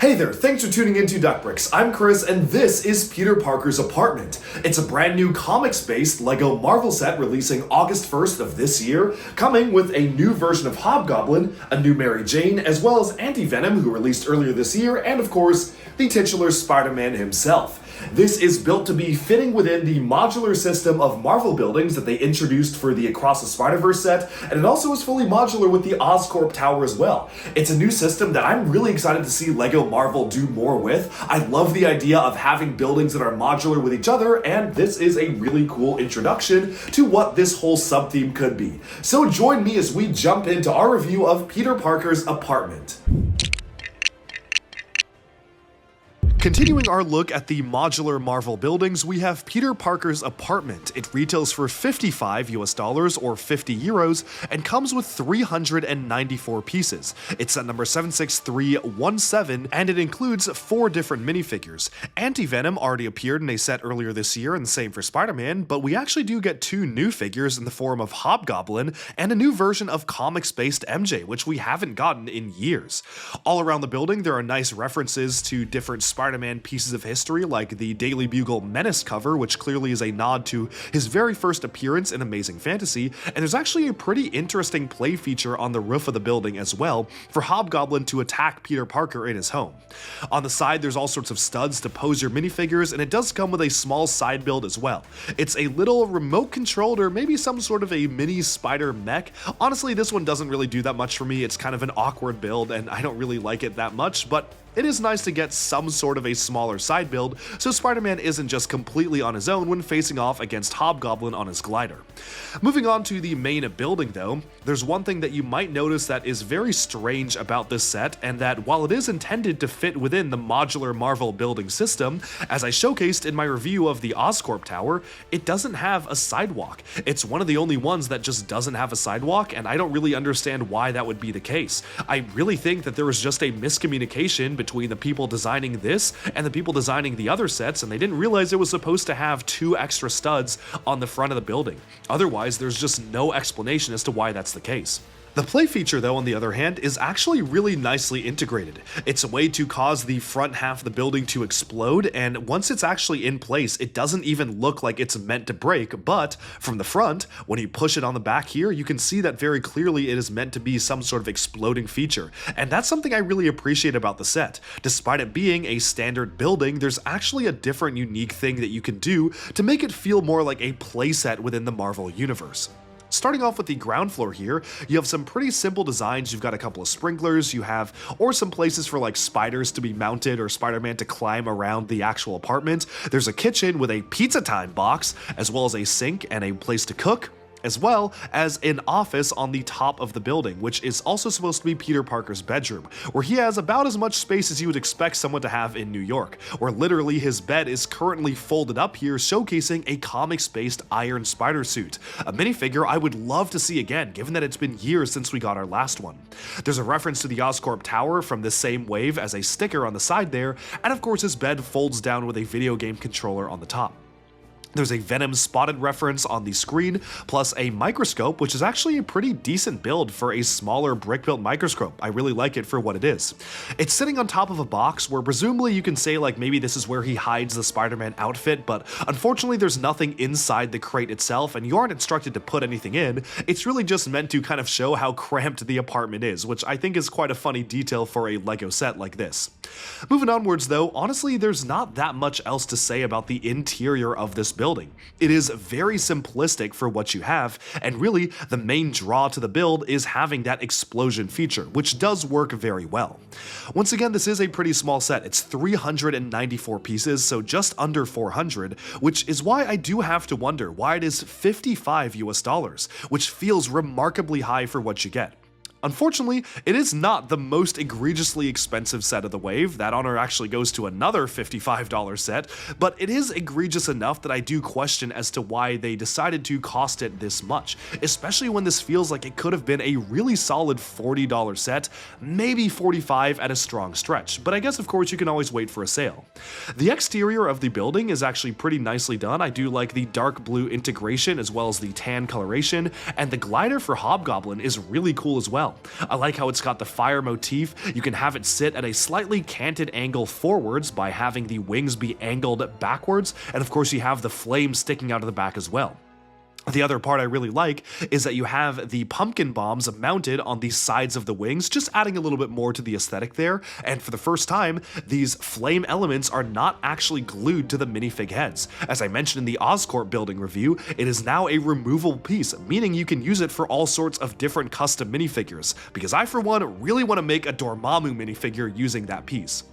Hey there, thanks for tuning into Duckbricks. I'm Chris, and this is Peter Parker's Apartment. It's a brand new comics-based LEGO Marvel set releasing August 1st of this year, coming with a new version of Hobgoblin, a new Mary Jane, as well as Anti-Venom, who released earlier this year, and of course, the titular Spider-Man himself. This is built to be fitting within the modular system of Marvel buildings that they introduced for the Across the Spider-Verse set, and it also is fully modular with the Oscorp Tower as well. It's a new system that I'm really excited to see LEGO Marvel do more with. I love the idea of having buildings that are modular with each other, and this is a really cool introduction to what this whole sub-theme could be. So join me as we jump into our review of Peter Parker's Apartment. Continuing our look at the modular Marvel buildings, we have Peter Parker's Apartment. It retails for $55 or 50 euros and comes with 394 pieces. It's set number 76317 and it includes 4 different minifigures. Anti-Venom already appeared in a set earlier this year, and the same for Spider-Man, but we actually do get 2 new figures in the form of Hobgoblin and a new version of comics-based MJ, which we haven't gotten in years. All around the building, there are nice references to different Spider-Man pieces of history, like the Daily Bugle Menace cover, which clearly is a nod to his very first appearance in Amazing Fantasy, and there's actually a pretty interesting play feature on the roof of the building as well, for Hobgoblin to attack Peter Parker in his home. On the side, there's all sorts of studs to pose your minifigures, and it does come with a small side build as well. It's a little remote controlled, or maybe some sort of a mini spider mech. Honestly, this one doesn't really do that much for me. It's kind of an awkward build, and I don't really like it that much, but it is nice to get some sort of a smaller side build, so Spider-Man isn't just completely on his own when facing off against Hobgoblin on his glider. Moving on to the main building though, there's one thing that you might notice that is very strange about this set, and that while it is intended to fit within the modular Marvel building system, as I showcased in my review of the Oscorp Tower, it doesn't have a sidewalk. It's one of the only ones that just doesn't have a sidewalk, and I don't really understand why that would be the case. I really think that there was just a miscommunication between the people designing this and the people designing the other sets, and they didn't realize it was supposed to have 2 extra studs on the front of the building. Otherwise, there's just no explanation as to why that's the case. The play feature, though, on the other hand, is actually really nicely integrated. It's a way to cause the front half of the building to explode, and once it's actually in place, it doesn't even look like it's meant to break, but from the front, when you push it on the back here, you can see that very clearly it is meant to be some sort of exploding feature, and that's something I really appreciate about the set. Despite it being a standard building, there's actually a different unique thing that you can do to make it feel more like a playset within the Marvel Universe. Starting off with the ground floor here, you have some pretty simple designs. You've got a couple of sprinklers, or some places for like spiders to be mounted or Spider-Man to climb around the actual apartment. There's a kitchen with a pizza time box, as well as a sink and a place to cook, as well as an office on the top of the building, which is also supposed to be Peter Parker's bedroom, where he has about as much space as you would expect someone to have in New York, where literally his bed is currently folded up here, showcasing a comics-based Iron Spider suit, a minifigure I would love to see again, given that it's been years since we got our last one. There's a reference to the Oscorp Tower from the same wave as a sticker on the side there, and of course his bed folds down with a video game controller on the top. There's a Venom spotted reference on the screen, plus a microscope, which is actually a pretty decent build for a smaller brick-built microscope. I really like it for what it is. It's sitting on top of a box where presumably you can say like maybe this is where he hides the Spider-Man outfit, but unfortunately there's nothing inside the crate itself and you aren't instructed to put anything in. It's really just meant to kind of show how cramped the apartment is, which I think is quite a funny detail for a LEGO set like this. Moving onwards though, honestly there's not that much else to say about the interior of this building. It is very simplistic for what you have, and really the main draw to the build is having that explosion feature, which does work very well. Once again, this is a pretty small set. It's 394 pieces, so just under 400, which is why I do have to wonder why it is $55, which feels remarkably high for what you get. Unfortunately, it is not the most egregiously expensive set of the wave. That honor actually goes to another $55 set, but it is egregious enough that I do question as to why they decided to cost it this much, especially when this feels like it could have been a really solid $40 set, maybe $45 at a strong stretch, but I guess of course you can always wait for a sale. The exterior of the building is actually pretty nicely done. I do like the dark blue integration as well as the tan coloration, and the glider for Hobgoblin is really cool as well. well. I like how it's got the fire motif. You can have it sit at a slightly canted angle forwards by having the wings be angled backwards, and of course you have the flame sticking out of the back as well. The other part I really like is that you have the pumpkin bombs mounted on the sides of the wings, just adding a little bit more to the aesthetic there, and for the first time, these flame elements are not actually glued to the minifig heads. As I mentioned in the Oscorp building review, it is now a removable piece, meaning you can use it for all sorts of different custom minifigures, because I for one really want to make a Dormammu minifigure using that piece.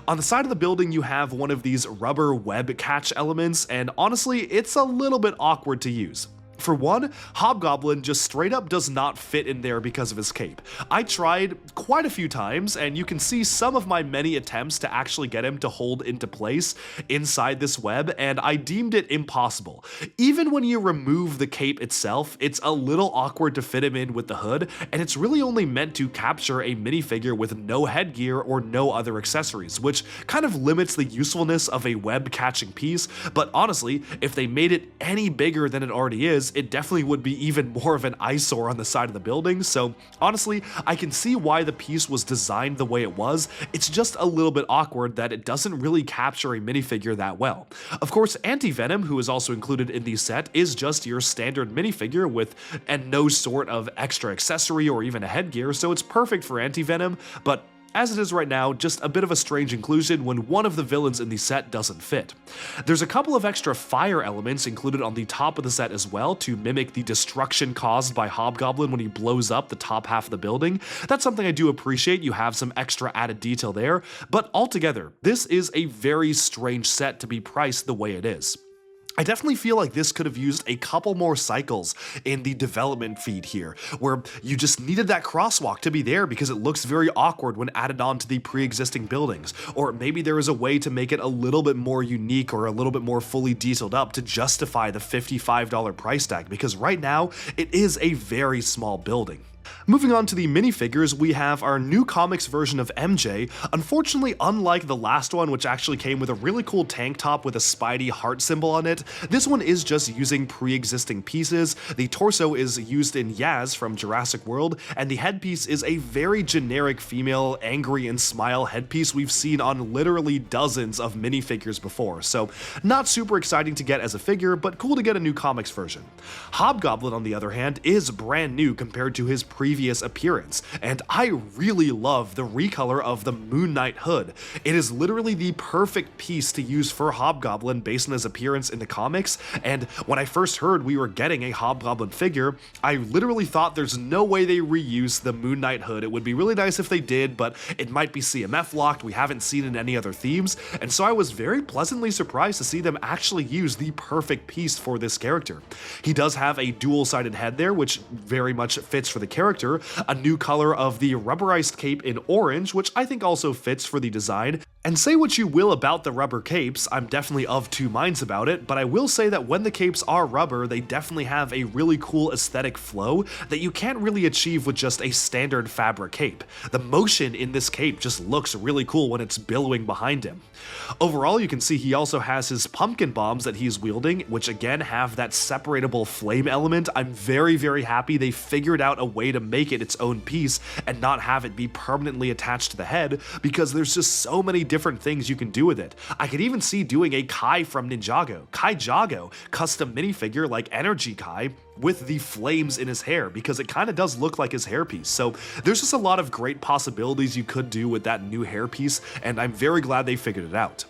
On the side of the building you have one of these rubber web catch elements, and honestly it's a little bit awkward to use. For one, Hobgoblin just straight up does not fit in there because of his cape. I tried quite a few times, and you can see some of my many attempts to actually get him to hold into place inside this web, and I deemed it impossible. Even when you remove the cape itself, it's a little awkward to fit him in with the hood, and it's really only meant to capture a minifigure with no headgear or no other accessories, which kind of limits the usefulness of a web catching piece, but honestly, if they made it any bigger than it already is, it definitely would be even more of an eyesore on the side of the building, so honestly, I can see why the piece was designed the way it was. It's just a little bit awkward that it doesn't really capture a minifigure that well. Of course, Anti-Venom, who is also included in the set, is just your standard minifigure with no sort of extra accessory or even a headgear, so it's perfect for Anti-Venom, but as it is right now, just a bit of a strange inclusion when one of the villains in the set doesn't fit. There's a couple of extra fire elements included on the top of the set as well to mimic the destruction caused by Hobgoblin when he blows up the top half of the building. That's something I do appreciate, you have some extra added detail there, but altogether, this is a very strange set to be priced the way it is. I definitely feel like this could have used a couple more cycles in the development feed here, where you just needed that crosswalk to be there because it looks very awkward when added on to the pre-existing buildings, or maybe there is a way to make it a little bit more unique or a little bit more fully detailed up to justify the $55 price tag, because right now it is a very small building. Moving on to the minifigures, we have our new comics version of MJ. Unfortunately, unlike the last one, which actually came with a really cool tank top with a Spidey heart symbol on it, this one is just using pre-existing pieces. The torso is used in Yaz from Jurassic World, and the headpiece is a very generic female angry and smile headpiece we've seen on literally dozens of minifigures before, so not super exciting to get as a figure, but cool to get a new comics version. Hobgoblin, on the other hand, is brand new compared to his previous appearance, and I really love the recolor of the Moon Knight hood. It is literally the perfect piece to use for Hobgoblin based on his appearance in the comics, and when I first heard we were getting a Hobgoblin figure, I literally thought there's no way they reuse the Moon Knight hood. It would be really nice if they did, but it might be CMF locked, we haven't seen it in any other themes, and so I was very pleasantly surprised to see them actually use the perfect piece for this character. He does have a dual-sided head there, which very much fits for the character, a new color of the rubberized cape in orange, which I think also fits for the design. And say what you will about the rubber capes, I'm definitely of two minds about it, but I will say that when the capes are rubber, they definitely have a really cool aesthetic flow that you can't really achieve with just a standard fabric cape. The motion in this cape just looks really cool when it's billowing behind him. Overall, you can see he also has his pumpkin bombs that he's wielding, which again have that separatable flame element. I'm very, very happy they figured out a way to make it its own piece and not have it be permanently attached to the head, because there's just so many different things you can do with it. I could even see doing a Kai from Ninjago, Kai Jago, custom minifigure like Energy Kai with the flames in his hair, because it kind of does look like his hairpiece. So there's just a lot of great possibilities you could do with that new hairpiece, and I'm very glad they figured it out.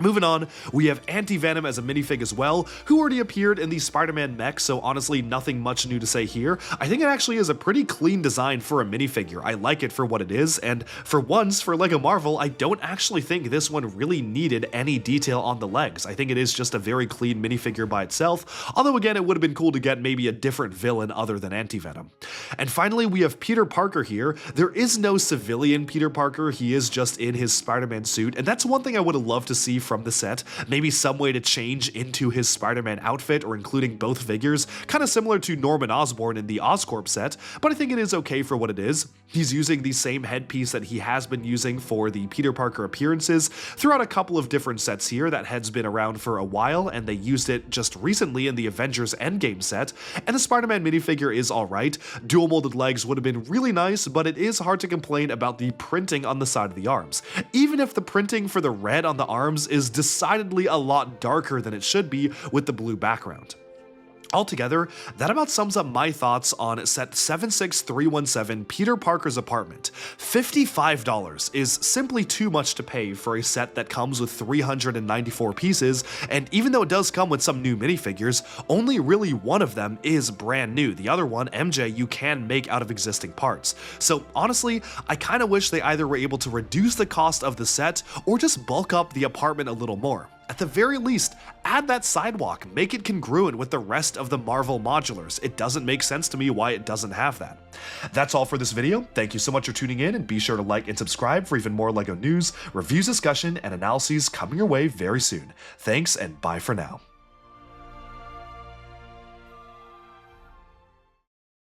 Moving on, we have Anti-Venom as a minifig as well, who already appeared in the Spider-Man mech, so honestly nothing much new to say here. I think it actually is a pretty clean design for a minifigure. I like it for what it is, and for once, for LEGO Marvel, I don't actually think this one really needed any detail on the legs. I think it is just a very clean minifigure by itself, although again it would have been cool to get maybe a different villain other than Anti-Venom. And finally, we have Peter Parker here. There is no civilian Peter Parker, he is just in his Spider-Man suit, and that's one thing I would have loved to see from the set. Maybe some way to change into his Spider-Man outfit, or including both figures, kind of similar to Norman Osborn in the Oscorp set, but I think it is okay for what it is. He's using the same headpiece that he has been using for the Peter Parker appearances throughout a couple of different sets here. That head's been around for a while, and they used it just recently in the Avengers Endgame set, and the Spider-Man minifigure is alright. Dual molded legs would have been really nice, but it is hard to complain about the printing on the side of the arms. Even if the printing for the red on the arms is decidedly a lot darker than it should be with the blue background. Altogether, that about sums up my thoughts on set 76317 Peter Parker's Apartment. $55 is simply too much to pay for a set that comes with 394 pieces, and even though it does come with some new minifigures, only really one of them is brand new. The other one, MJ, you can make out of existing parts. So honestly, I kinda wish they either were able to reduce the cost of the set or just bulk up the apartment a little more. At the very least, add that sidewalk, make it congruent with the rest of the Marvel modulars. It doesn't make sense to me why it doesn't have that. That's all for this video. Thank you so much for tuning in, and be sure to like and subscribe for even more LEGO news, reviews, discussion, and analyses coming your way very soon. Thanks, and bye for now.